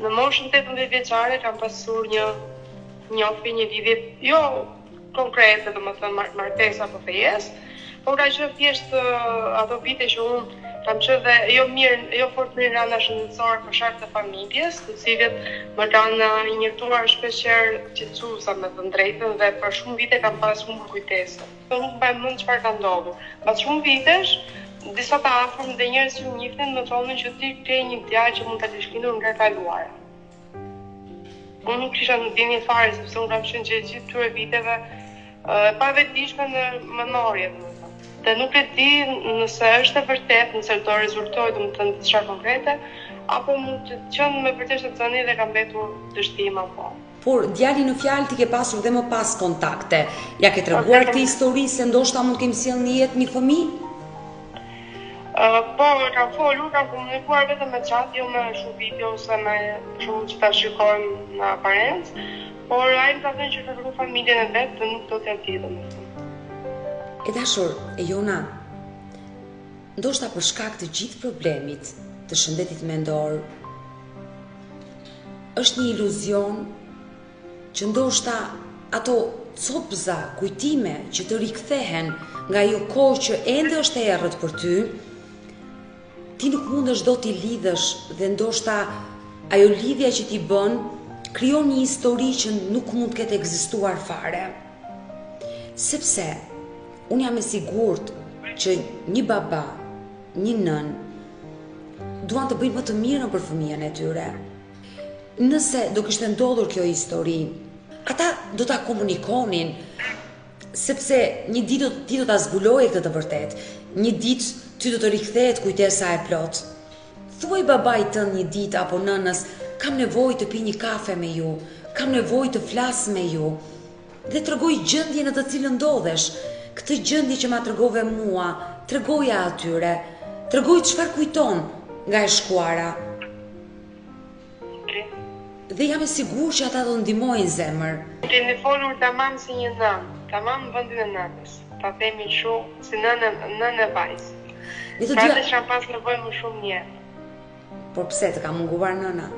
Në moshën 18 vjeçare kam pasur një lidhje jo konkrete, domethënë martesa apo fejes, por ka qenë thjesht ato vite që unë kam qenë dhe jo fort mirë rana shëndetësore për shkak të familjes, të cilët më kanë injektuar shpeshherë qetësuesa me të drejtën dhe për shumë vite kam pas humbur kujtesën. Nuk mbaj mend çfarë ka ndodhur. Pas shumë vitesh, disa të afërm dhe njerëz që më njihnin më thonin që ti ke një djalë që mund ta kesh lindur nga e kaluara. Unë nuk kisha ndjenjë fare sepse unë kam qenë gjatë gjithë këtyre viteve pa vetëdijshme në memorie, domethënë. Dhe nuk e di nëse është e vërtet, nëse do rezultojë domethënë diçka konkrete, apo mund të qenë me vërtetë të zënë dhe ka mbetur dështim apo. Por djali në fjalë ti ke pasur dhe më pas kontakte. Ja ke treguar këtë histori se ndoshta mund kemi sjellë në jetë një fëmijë? Po, kam folur, kam komunikuar vetëm me chat, jo me shumë video ose me shumë që ta shikojmë në aparencë, por ai më ka thënë që ka kërkuar familjen e vet dhe nuk do t'ja di domethënë. E dashur, e Jona, ndoshta për shkak të gjithë problemit të shëndetit mendor, është një iluzion që ndoshta ato copëza, kujtime që të rikthehen nga ajo kohë që ende është e errët për ty, ti nuk mundesh do t'i lidhësh dhe ndoshta ajo lidhja që ti bën krijon një histori që nuk mund të ketë ekzistuar fare. Sepse unë jam e sigurt që një baba, një nën, duan të bëjnë më të mirën për fëmijën e tyre. Nëse do kishte ndodhur kjo histori, ata do ta komunikonin, sepse një ditë ti do ta zbuloje këtë të vërtet. Një ditë ty do të rikthehet kujtesa e plot. Thuaj babait tënd një ditë apo nënës, kam nevojë të pi një kafe me ju, kam nevojë të flas me ju, dhe tregoj gjendjen në të cilën ndodhesh. Këtë gjendje që ma tregove mua, tregoja atyre, tregoj çfarë kujton nga e shkuara. Dhe jam e sigurt që ata do ndihmojnë zemër. Keni folur tamam si një nën, tamam në vendin e nënës. Ta themi kështu, si nën e vajzë. Pra që kam pas nevojë më shumë një. Por pse të ka munguar nëna?